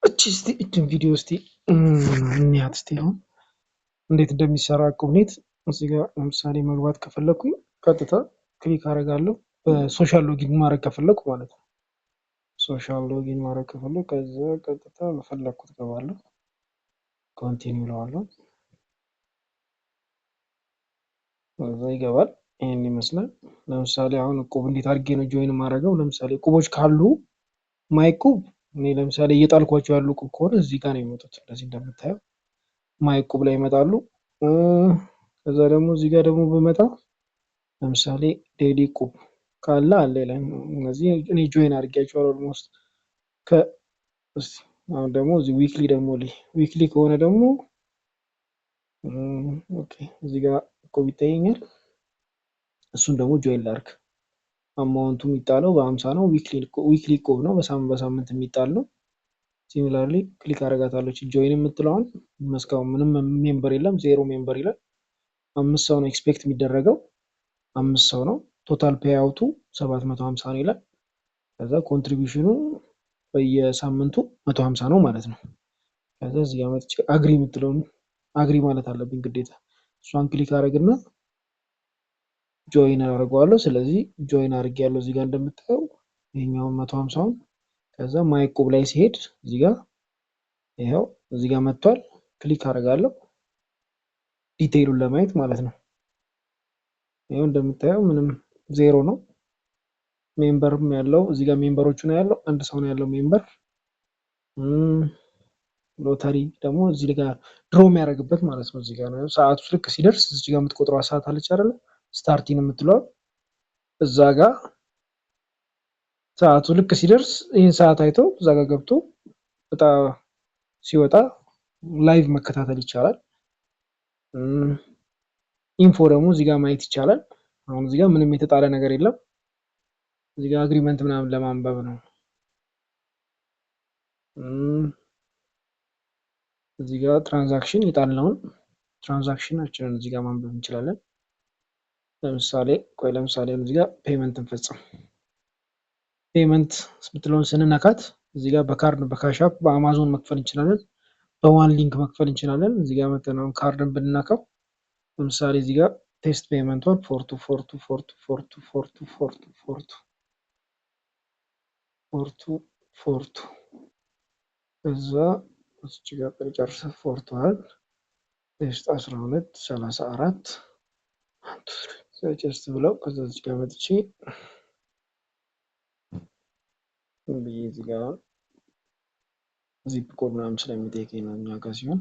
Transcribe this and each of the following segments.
እችን ቪዲዮ እስቲ እንያት እስቲ አሁን እንዴት እንደሚሰራ እቁብኔት እዚህ ጋር ለምሳሌ መግባት ከፈለኩኝ ቀጥታ ክሊክ አደርጋለሁ። በሶሻል ሎጊን ማድረግ ከፈለኩ ማለት ነው። ሶሻል ሎጊን ማድረግ ከፈለኩ ከዛ ቀጥታ በፈለኩት ገባለሁ። ኮንቲኒው እለዋለሁ። ከዛ ይገባል። ይሄን ይመስላል። ለምሳሌ አሁን እቁብ እንዴት አድርጌ ነው ጆይን ማድረገው? ለምሳሌ እቁቦች ካሉ ማይቁብ እኔ ለምሳሌ እየጣልኳቸው ያሉ እቁብ ከሆነ እዚህ ጋር ነው የሚመጡት። እንደዚህ እንደምታየው ማይቁብ ላይ ይመጣሉ። ከዛ ደግሞ እዚህ ጋር ደግሞ በመጣ ለምሳሌ ዴሊ እቁብ ካለ አለ ላይ እነዚህ እኔ ጆይን አድርጌያቸዋለሁ ኦልሞስት አሁን ደግሞ እዚህ ዊክሊ ከሆነ ደግሞ ኦኬ እዚህ ጋር እቁብ ይታየኛል። እሱን ደግሞ ጆይን ላድርግ። አማውንቱ የሚጣለው በ50 ነው። ዊክሊ እቁብ ነው፣ በሳምንት የሚጣል ነው። ሲሚላርሊ ክሊክ አደርጋታለሁ። ጆይን የምትለውን መስካው ምንም ሜምበር የለም፣ ዜሮ ሜምበር ይላል። 5 ሰው ነው ኤክስፔክት የሚደረገው፣ 5 ሰው ነው። ቶታል ፔይአውቱ 750 ነው ይላል። ከዛ ኮንትሪቢዩሽኑ በየሳምንቱ 150 ነው ማለት ነው። ከዛ እዚህ ጋር መጥቼ አግሪ የምትለውን አግሪ ማለት አለብኝ ግዴታ። እሷን ክሊክ አደርግና ጆይን አደርገዋለሁ። ስለዚህ ጆይን አድርጌያለሁ። እዚህ ጋር እንደምታየው ይሄኛውን 150ውን ከዛ ማይ እቁብ ላይ ሲሄድ እዚህ ጋር ይሄው እዚህ ጋር መጥቷል። ክሊክ አደርጋለሁ ዲቴይሉን ለማየት ማለት ነው። ይሄው እንደምታየው ምንም ዜሮ ነው። ሜምበርም ያለው እዚህ ጋር ሜምበሮቹ ነው ያለው። አንድ ሰው ነው ያለው ሜምበር። ሎተሪ ደግሞ እዚህ ጋር ድሮ የሚያደርግበት ማለት ነው። እዚህ ጋር ነው ሰዓቱ ልክ ሲደርስ እዚህ ጋር የምትቆጥረው ሰዓት አለች አይደል? ስታርቲን የምትለው እዛ ጋር ሰዓቱ ልክ ሲደርስ ይህን ሰዓት አይቶ እዛ ጋር ገብቶ እጣ ሲወጣ ላይቭ መከታተል ይቻላል። ኢንፎ ደግሞ እዚህ ጋር ማየት ይቻላል። አሁን እዚህ ጋር ምንም የተጣለ ነገር የለም። እዚህ ጋር አግሪመንት ምናምን ለማንበብ ነው። እዚህ ጋር ትራንዛክሽን የጣልነውን ትራንዛክሽናችንን እዚህ ጋር ማንበብ እንችላለን። ለምሳሌ እዚህ ጋር ፔመንት እንፈጽም። ፔመንት የምትለውን ስንነካት እዚህ ጋር በካርድ በካሻፕ በአማዞን መክፈል እንችላለን። በዋን ሊንክ መክፈል እንችላለን። እዚህ ጋር መተናው ካርድን ብንነካው ለምሳሌ እዚህ ጋር ቴስት ፔመንት ወር ፎርቱ እዛ እዚህ ጋር ጨርሰ ፎርቷል ቴስት 1234 ሰጀስት ብለው ከዛ እዚህ ጋር መጥቼ እዚህ ጋር ዚፕ ኮድ ምናምን ስለሚጠይቀኝ ነው እኛ ጋር ሲሆን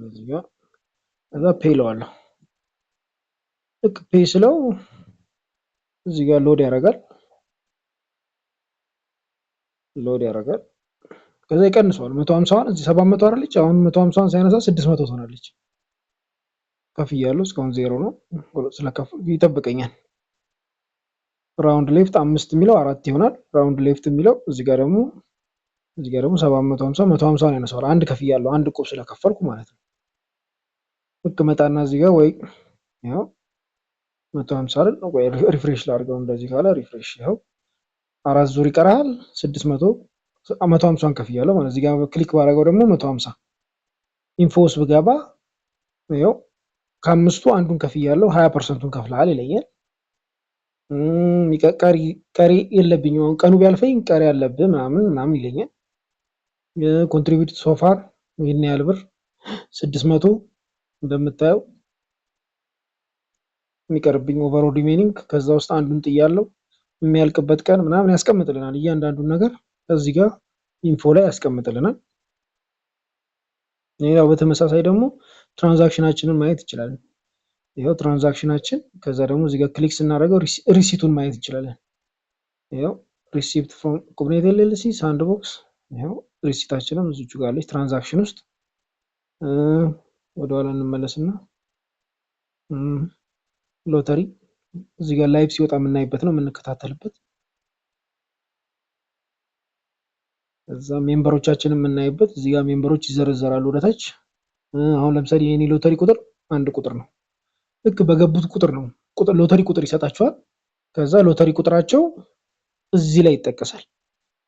እዚህ ጋር ከዛ ፔይ እለዋለሁ። ልክ ፔይ ስለው እዚህ ጋር ሎድ ያደርጋል። ከዛ ይቀንሰዋል። 150ዋን እዚህ 700 አይደለች? አሁን 150ዋን ሳይነሳ 600 ትሆናለች። ከፍያለሁ። እስካሁን ዜሮ ነው ስለከፈል ይጠብቀኛል። ራውንድ ሌፍት 5 የሚለው 4 ይሆናል። ራውንድ ሌፍት የሚለው እዚህ ጋር ደግሞ 750 150 ያነሳዋል። አንድ ከፍያለሁ፣ አንድ እቁብ ስለከፈልኩ ማለት ነው። ልክ መጣና እዚህ ጋር ወይ ያው 150 አይደል? ወይ ሪፍሬሽ ላድርገው። እንደዚህ ካለ ሪፍሬሽ ይኸው 4 ዙር ይቀራል። 600 150ን ከፍያለሁ ማለት እዚህ ጋር ክሊክ ባደረገው ደግሞ 150 ኢንፎስ ብገባ ይኸው ከአምስቱ አንዱን ከፍያለሁ 20%ቱን ከፍለሃል ይለኛል። ቀሪ የለብኝም አሁን ቀኑ ቢያልፈኝ ቀሪ ያለብህ ምናምን ይለኛል። ኮንትሪቢዩት ሶፋር ይሄን ያህል ብር 600 እንደምታየው የሚቀርብኝ ኦቨር ሪሜኒንግ ከዛ ውስጥ አንዱን ጥያለሁ። የሚያልቅበት ቀን ምናምን ያስቀምጥልናል። እያንዳንዱን ነገር እዚህ ጋር ኢንፎ ላይ ያስቀምጥልናል። ሌላው በተመሳሳይ ደግሞ ትራንዛክሽናችንን ማየት እንችላለን። ይሄው ትራንዛክሽናችን ከዛ ደግሞ እዚህ ጋር ክሊክ ስናደርገው ሪሲቱን ማየት እንችላለን። ይሄው ሪሲፕት ፍሮም ኩብኔት ኤልኤልሲ ሳንድቦክስ ይሄው ሪሲታችንም እዚቹ ጋር አለች ትራንዛክሽን ውስጥ። ወደኋላ እንመለስና ሎተሪ እዚህ ጋር ላይቭ ሲወጣ የምናይበት ነው የምንከታተልበት። እዛ ሜምበሮቻችንን የምናይበት እዚህ ጋር ሜምበሮች ይዘረዘራሉ ወደታች። አሁን ለምሳሌ የኔ ሎተሪ ቁጥር 1 ቁጥር ነው። ልክ በገቡት ቁጥር ነው ሎተሪ ቁጥር ይሰጣቸዋል። ከዛ ሎተሪ ቁጥራቸው እዚህ ላይ ይጠቀሳል።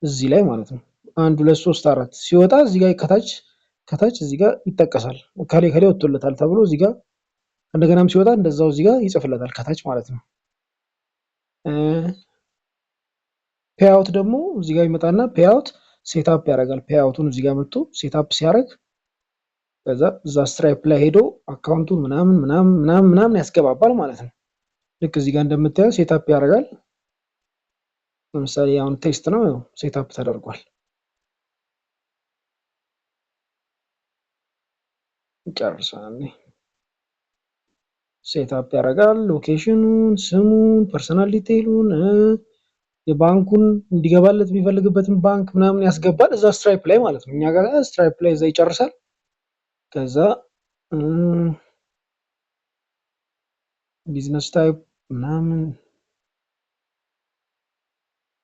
እዚህ ላይ ማለት ነው። 1 2 3 4 ሲወጣ እዚህ ጋር ከታች እዚህ ጋር ይጠቀሳል። ከሌ ወጥቶለታል ተብሎ እዚህ ጋር እንደገናም ሲወጣ እንደዛው እዚህ ጋር ይጽፍለታል ከታች ማለት ነው። ፔይአውት ደግሞ እዚህ ጋር ይመጣና ፔይአውት ሴትአፕ ያደርጋል። ፔይአውቱን እዚህ ጋር መጥቶ ሴትአፕ ሲያደርግ ከዛ እዛ ስትራይፕ ላይ ሄዶ አካውንቱን ምናምን ያስገባባል ማለት ነው። ልክ እዚህ ጋር እንደምታየው ሴትአፕ ያደርጋል። ለምሳሌ አሁን ቴስት ነው ሴትአፕ ተደርጓል። ጨርሰናል። ሴትአፕ ያደርጋል። ሎኬሽኑን፣ ስሙን፣ ፐርሰናል ዲቴይሉን፣ የባንኩን እንዲገባለት የሚፈልግበትን ባንክ ምናምን ያስገባል እዛ ስትራይፕ ላይ ማለት ነው። እኛ ጋር ስትራይፕ ላይ እዛ ይጨርሳል። ከዛ ቢዝነስ ታይፕ ምናምን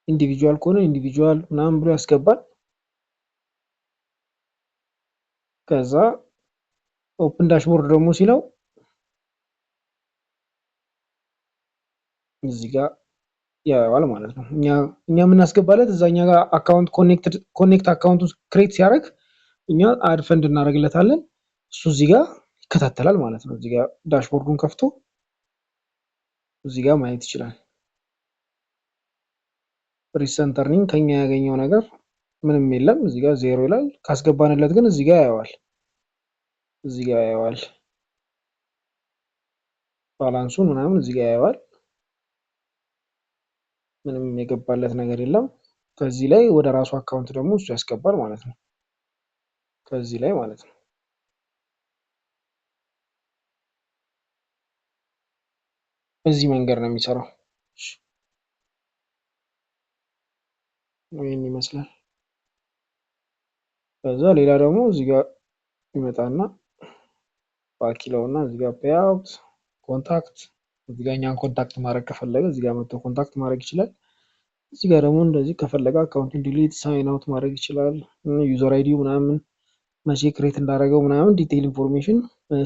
ኢንዲቪጁዋል ከሆነ ኢንዲቪጁዋል ምናምን ብሎ ያስገባል። ከዛ ኦፕን ዳሽቦርድ ደግሞ ሲለው እዚህ ጋር ያየዋል ማለት ነው። እኛ የምናስገባለት እዛኛ ጋር አካውንት ኮኔክት አካውንቱ ክሬት ሲያደርግ እኛ አድ ፈንድ እናደርግለታለን። እሱ እዚህ ጋር ይከታተላል ማለት ነው። እዚህ ጋር ዳሽቦርዱን ከፍቶ እዚህ ጋር ማየት ይችላል። ሪሰንት እርኒንግ ከኛ ያገኘው ነገር ምንም የለም። እዚህ ጋር ዜሮ ይላል። ካስገባንለት ግን እዚህ ጋር ያየዋል። እዚህ ጋር ያየዋል። ባላንሱን ምናምን እዚህ ጋር ያየዋል። ምንም የገባለት ነገር የለም። ከዚህ ላይ ወደ ራሱ አካውንት ደግሞ እሱ ያስገባል ማለት ነው። ከዚህ ላይ ማለት ነው። በዚህ መንገድ ነው የሚሰራው። ይህን ይመስላል። ከዛ ሌላ ደግሞ እዚህ ጋር ይመጣና ባኪለውና እዚህ ጋር ፔይአውት ኮንታክት እዚህ ጋር እኛን ኮንታክት ማድረግ ከፈለገ እዚህ ጋር መጥቶ ኮንታክት ማድረግ ይችላል። እዚህ ጋር ደግሞ እንደዚህ ከፈለገ አካውንቱን ዲሊት ሳይን አውት ማድረግ ይችላል። ዩዘር አይዲው ምናምን መቼ ክሬት እንዳደረገው ምናምን ዲቴይል ኢንፎርሜሽን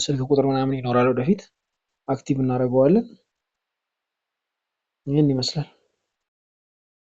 ስልክ ቁጥር ምናምን ይኖራል። ወደፊት አክቲቭ እናደርገዋለን። ይህን ይመስላል።